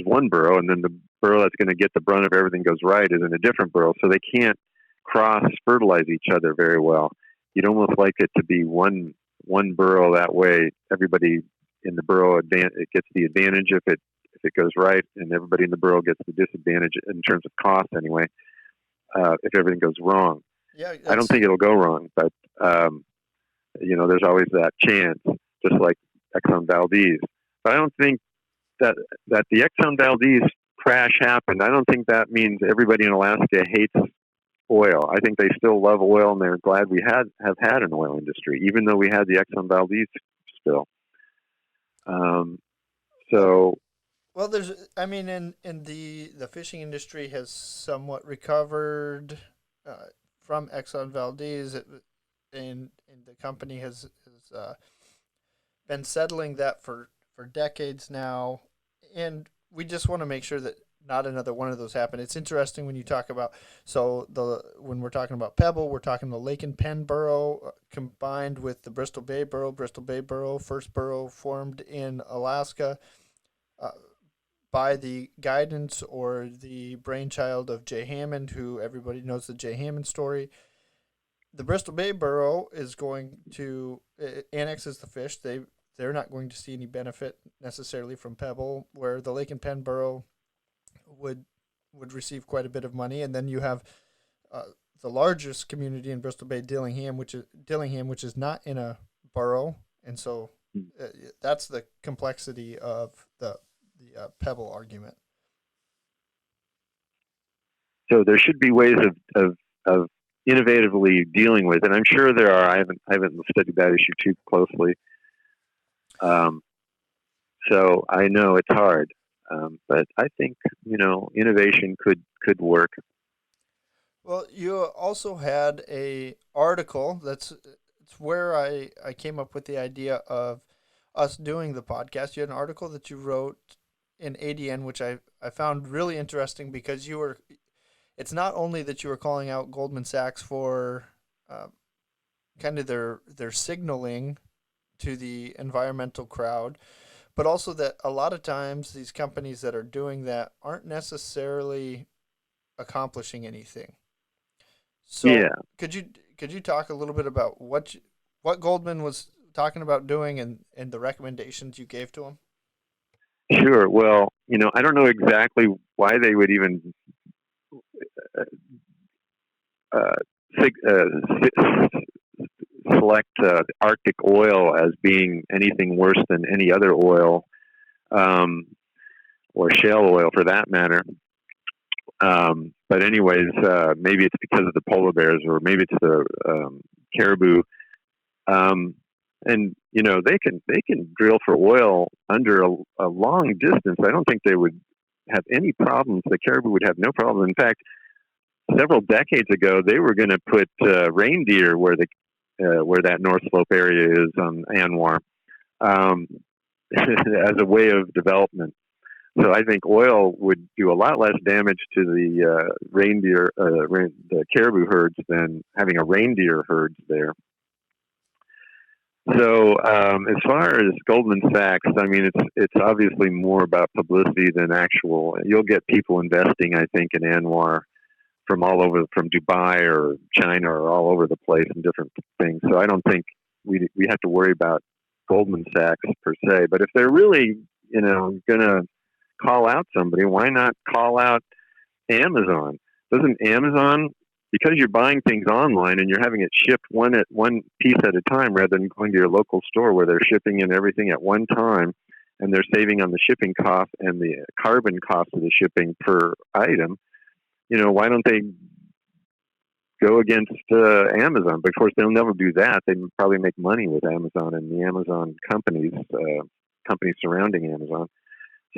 one borough, and then the borough that's going to get the brunt of everything goes right is in a different borough. So they can't cross fertilize each other very well. You'd almost like it to be one borough. That way, everybody in the borough it gets the advantage if it goes right, and everybody in the borough gets the disadvantage in terms of cost anyway. If everything goes wrong, I don't think it'll go wrong, but there's always that chance, just like Exxon Valdez. But I don't think that the Exxon Valdez crash happened. I don't think that means everybody in Alaska hates oil. I think they still love oil, and they're glad we have had an oil industry, even though we had the Exxon Valdez spill. Well, in the fishing industry has somewhat recovered from Exxon Valdez, and the company has been settling that for decades now, and we just want to make sure that not another one of those happen. It's interesting when you talk about when we're talking about Pebble, we're talking the Lake and Penn Borough combined with the Bristol Bay Borough, first borough formed in Alaska by the guidance or the brainchild of Jay Hammond, who everybody knows the Jay Hammond story. The Bristol Bay Borough is going to annexes the fish. They're not going to see any benefit necessarily from Pebble, where the Lake and Penn Borough would receive quite a bit of money. And then you have the largest community in Bristol Bay, Dillingham, which is not in a borough, and so that's the complexity of the Pebble argument. So there should be ways of innovatively dealing with it. I'm sure there are. I haven't studied that issue too closely. So I know it's hard, but I think innovation could work. Well, you also had a article it's where I came up with the idea of us doing the podcast. You had an article that you wrote in ADN, which I found really interesting because it's not only that you were calling out Goldman Sachs for kind of their signaling to the environmental crowd, but also that a lot of times these companies that are doing that aren't necessarily accomplishing anything. So yeah. Could you talk a little bit about what Goldman was talking about doing and the recommendations you gave to him? Sure. Well, I don't know exactly why they would even select Arctic oil as being anything worse than any other oil, or shale oil for that matter. But anyways, maybe it's because of the polar bears, or maybe it's the caribou. And they can drill for oil under a long distance. I don't think they would have any problems. The caribou would have no problem. In fact, several decades ago, they were going to put reindeer where that North Slope area is on Anwar, as a way of development. So I think oil would do a lot less damage to the the caribou herds than having a reindeer herds there. So as far as Goldman Sachs, I mean, it's obviously more about publicity than actual. You'll get people investing, I think, in Anwar from all over, from Dubai or China or all over the place in different things. So I don't think we have to worry about Goldman Sachs per se. But if they're really, going to call out somebody, why not call out Amazon? Doesn't Amazon, because you're buying things online and you're having it shipped one piece at a time rather than going to your local store where they're shipping in everything at one time and they're saving on the shipping cost and the carbon cost of the shipping per item, why don't they go against Amazon? But of course, they'll never do that. They probably make money with Amazon and the Amazon companies surrounding Amazon.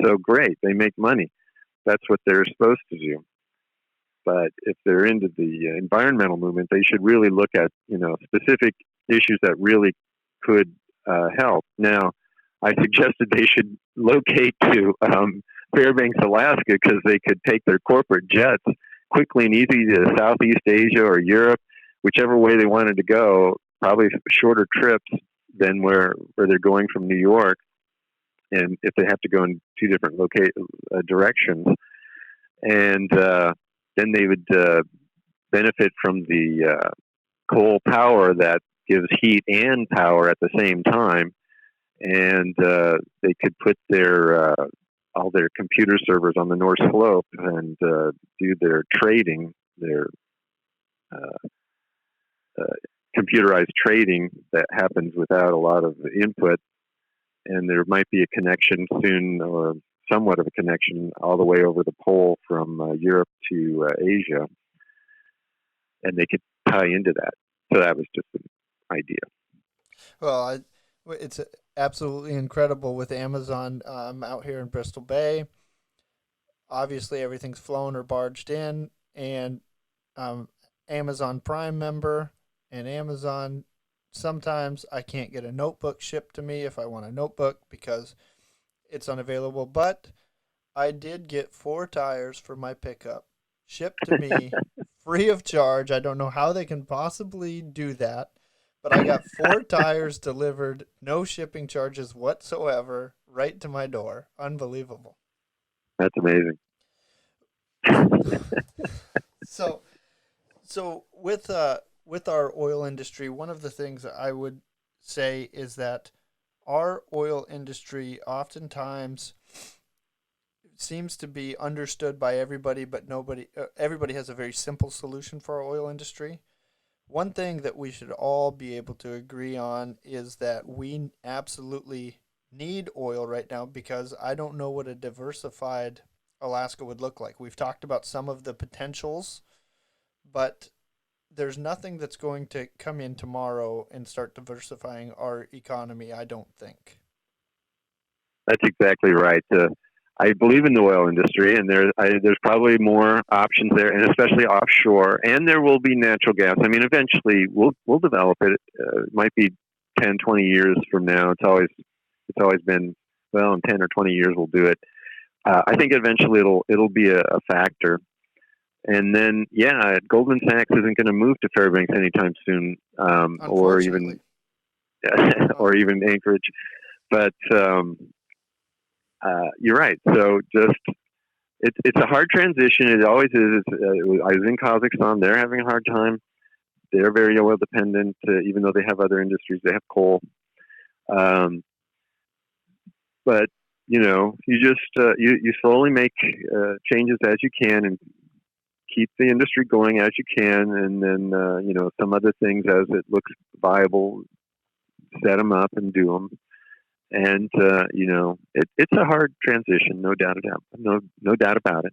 So great, they make money. That's what they're supposed to do. But if they're into the environmental movement, they should really look at specific issues that really could help. Now, I suggested they should locate to Fairbanks, Alaska, because they could take their corporate jets quickly and easy to Southeast Asia or Europe, whichever way they wanted to go. Probably shorter trips than where they're going from New York, and if they have to go in two different directions, and then they would benefit from the coal power that gives heat and power at the same time, and they could put all their computer servers on the North Slope and do their trading, their computerized trading that happens without a lot of input. And there might be a connection soon, or somewhat of a connection, all the way over the pole from Europe to Asia. And they could tie into that. So that was just an idea. Well, it's absolutely incredible with Amazon out here in Bristol Bay. Obviously, everything's flown or barged in, and Amazon Prime member, and Amazon, sometimes I can't get a notebook shipped to me if I want a notebook because it's unavailable. But I did get 4 tires for my pickup shipped to me free of charge. I don't know how they can possibly do that, but I got 4 tires delivered, no shipping charges whatsoever, right to my door. Unbelievable. That's amazing. So with our oil industry, one of the things that I would say is that our oil industry oftentimes seems to be understood by everybody, but everybody has a very simple solution for our oil industry. One thing that we should all be able to agree on is that we absolutely need oil right now, because I don't know what a diversified Alaska would look like. We've talked about some of the potentials, but there's nothing that's going to come in tomorrow and start diversifying our economy, I don't think. That's exactly right. I believe in the oil industry, and there's probably more options there, and especially offshore. And there will be natural gas. I mean, eventually we'll develop it. It might be 10, 20 years from now. It's always been, well, in 10 or 20 years we'll do it. I think eventually it'll be a factor. And then, Goldman Sachs isn't going to move to Fairbanks anytime soon, or even Anchorage. But you're right. So it's a hard transition. It always is. I was in Kazakhstan. They're having a hard time. They're very oil dependent, even though they have other industries. They have coal. But you just you slowly make changes as you can and keep the industry going as you can, and then some other things as it looks viable, set them up and do them. And it's a hard transition, no doubt about it.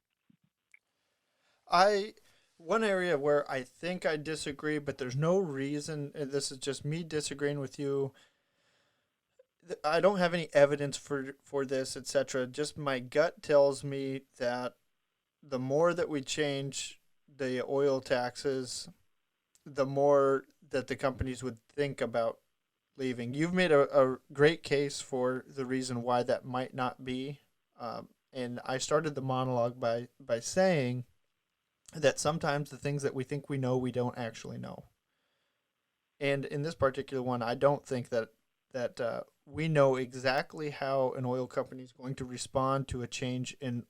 One area where I think I disagree, but there's no reason. This is just me disagreeing with you. I don't have any evidence for this, etc. Just my gut tells me that the more that we change the oil taxes, the more that the companies would think about leaving. You've made a great case for the reason why that might not be. And I started the monologue by saying that sometimes the things that we think we know, we don't actually know. And in this particular one, I don't think that we know exactly how an oil company is going to respond to a change in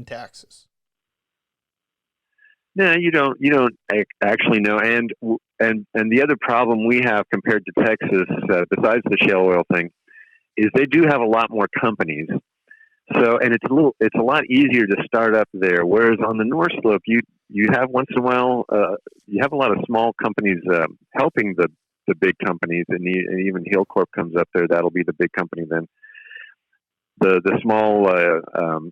taxes. No, you don't. You don't actually know. And the other problem we have compared to Texas, besides the shale oil thing, is they do have a lot more companies. So, and it's a lot easier to start up there. Whereas on the North Slope, you have once in a while, you have a lot of small companies helping the big companies, and even Hillcorp comes up there. That'll be the big company then. The small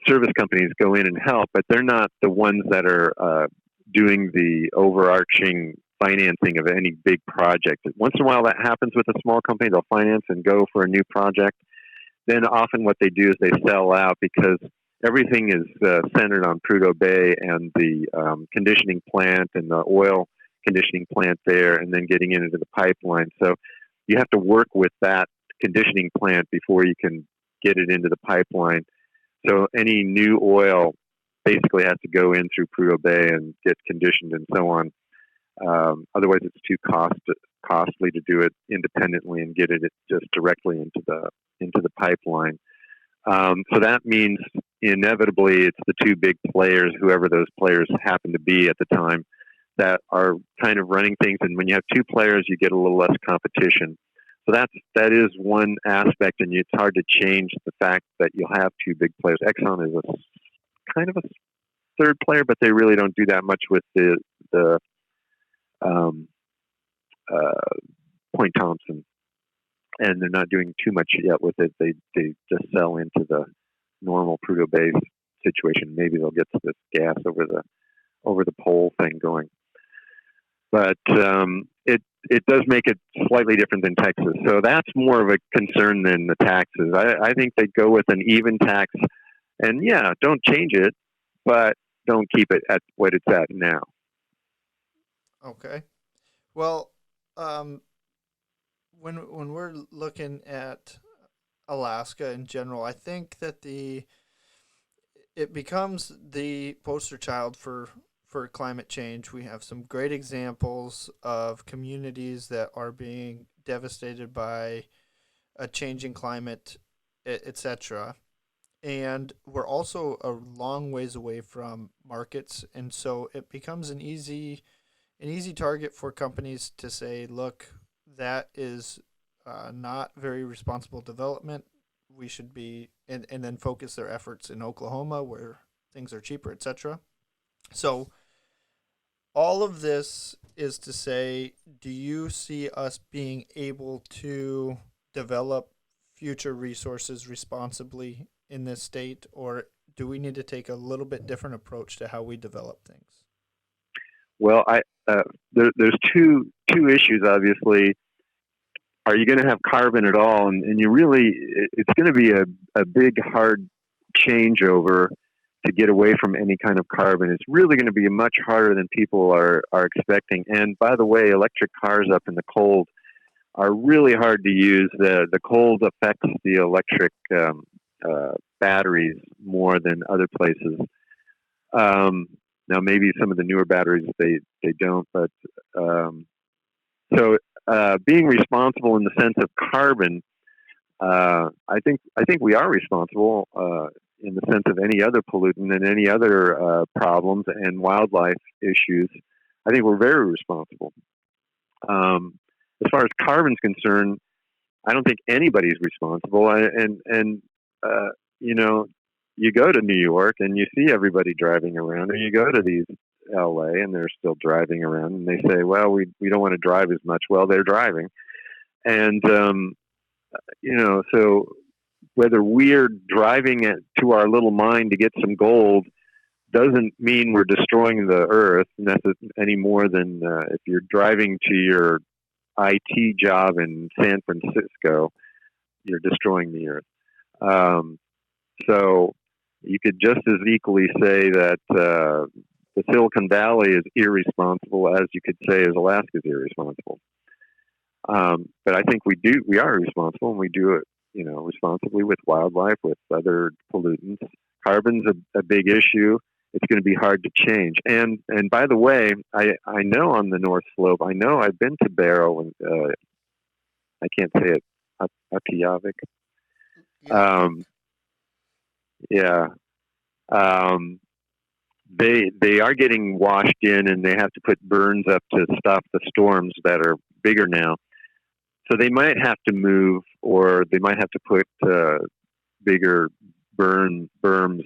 service companies go in and help, but they're not the ones that are doing the overarching financing of any big project. Once in a while that happens with a small company. They'll finance and go for a new project. Then often what they do is they sell out because everything is centered on Prudhoe Bay and the conditioning plant and the oil conditioning plant there, and then getting into the pipeline. So you have to work with that conditioning plant before you can get it into the pipeline. So any new oil basically has to go in through Prudhoe Bay and get conditioned and so on. Otherwise, it's too costly to do it independently and get it just directly into the pipeline. So that means inevitably it's the two big players, whoever those players happen to be at the time, that are kind of running things. And when you have two players, you get a little less competition. So that is one aspect, and it's hard to change the fact that you'll have two big players. Exxon is a kind of a third player, but they really don't do that much with the Point Thompson, and they're not doing too much yet with it. They just sell into the normal Prudhoe Bay situation. Maybe they'll get to this gas over the pole thing going, but it does make it slightly different than Texas. So that's more of a concern than the taxes. I think they go with an even tax, and yeah, don't change it, but don't keep it at what it's at now. Okay. Well, when we're looking at Alaska in general, I think that it becomes the poster child for climate change. We have some great examples of communities that are being devastated by a changing climate, etc. And we're also a long ways away from markets, and so it becomes an easy target for companies to say, look, that is not very responsible development. We should be, and then focus their efforts in Oklahoma where things are cheaper, etc. So all of this is to say, do you see us being able to develop future resources responsibly in this state, or do we need to take a little bit different approach to how we develop things? Well, there's two issues, obviously. Are you going to have carbon at all? And you really, it's going to be a big, hard changeover to get away from any kind of carbon. It's really going to be much harder than people are expecting. And by the way, electric cars up in the cold are really hard to use. The cold affects the electric batteries more than other places. Now, maybe some of the newer batteries they don't, but so being responsible in the sense of carbon, I think we are responsible in the sense of any other pollutant and any other problems and wildlife issues. I think we're very responsible. As far as carbon's concerned, I don't think anybody's responsible. And you know, you go to New York and you see everybody driving around, or you go to these LA and they're still driving around, and they say, well, we don't want to drive as much. Well, they're driving. And, you know, so whether we're driving it to our little mine to get some gold doesn't mean we're destroying the earth any more than if you're driving to your IT job in San Francisco, you're destroying the earth. So you could just as equally say that the Silicon Valley is irresponsible as you could say as Alaska is irresponsible. But I think we are responsible, and we do it, responsibly with wildlife, with other pollutants. Carbon's a big issue. It's going to be hard to change. And by the way, I know on the North Slope, I've been to Barrow, and I can't say it, Upyavik. Yeah. They are getting washed in, and they have to put berms up to stop the storms that are bigger now. So they might have to move, or they might have to put bigger berms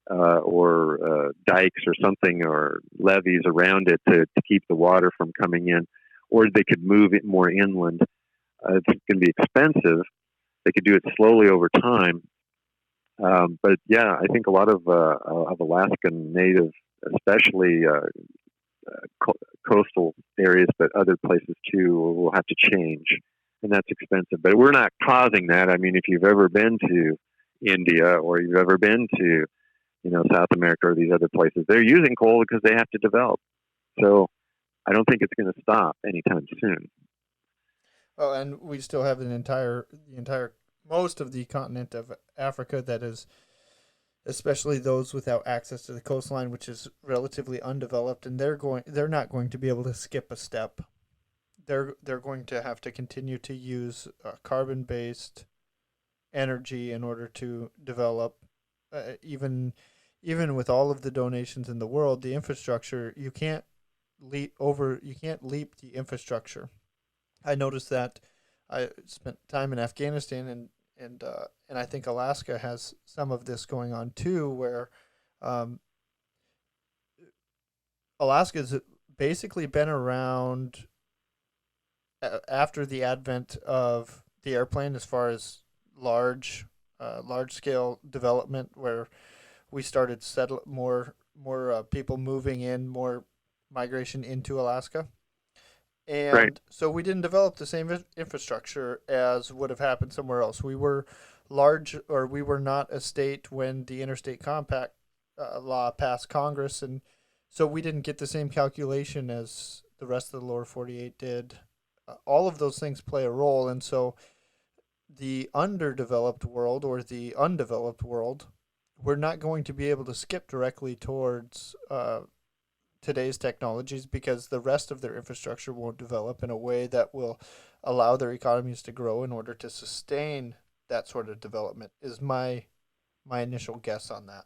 or dikes or something, or levees around it to keep the water from coming in, or they could move it more inland. It's going to be expensive. They could do it slowly over time. But yeah, I think a lot of Alaskan native, especially coastal areas, but other places too, will have to change, and that's expensive. But we're not causing that. I mean, if you've ever been to India, or you've ever been to, South America or these other places, they're using coal because they have to develop. So I don't think it's going to stop anytime soon. Oh, and we still have most of the continent of Africa that is, especially those without access to the coastline, which is relatively undeveloped, and they're not going to be able to skip a step. They're going to have to continue to use carbon-based energy in order to develop. Even with all of the donations in the world, the infrastructure, you can't leap the infrastructure. I noticed that. I spent time in Afghanistan, and I think Alaska has some of this going on too, where Alaska's basically been around after the advent of the airplane, as far as large scale development, where we started more people moving in, more migration into Alaska. And right. So we didn't develop the same infrastructure as would have happened somewhere else. We were we were not a state when the Interstate Compact law passed Congress, and so we didn't get the same calculation as the rest of the lower 48 did. All of those things play a role, and so the underdeveloped world, or the undeveloped world, we're not going to be able to skip directly towards today's technologies, because the rest of their infrastructure won't develop in a way that will allow their economies to grow in order to sustain that sort of development, is my initial guess on that.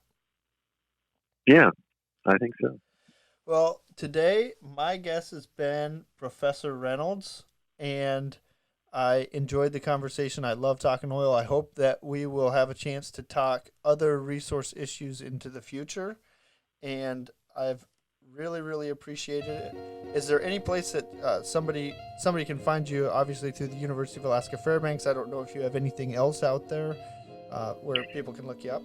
Yeah, I think so. Well, today my guest has been Professor Reynolds, and I enjoyed the conversation. I love talking oil. I hope that we will have a chance to talk other resource issues into the future, and I've really appreciated it. Is there any place that somebody can find you? Obviously through the University of Alaska Fairbanks. I don't know if you have anything else out there where people can look you up.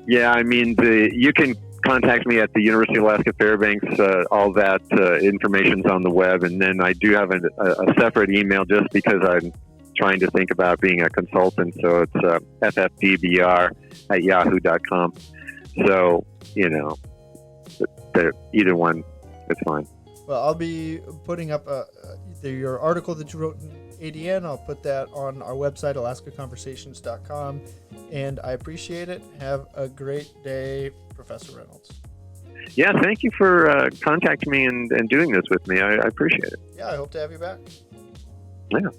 Yeah, I mean, you can contact me at the University of Alaska Fairbanks. All that information's on the web, and then I do have a separate email just because I'm trying to think about being a consultant. So it's ffdbr@yahoo.com. So either one, it's fine. Well, I'll be putting up your article that you wrote in ADN. I'll put that on our website, alaskaconversations.com, and I appreciate it. Have a great day, Professor Reynolds. Yeah, thank you for contacting me and doing this with me. I appreciate it. Yeah, I hope to have you back. Yeah.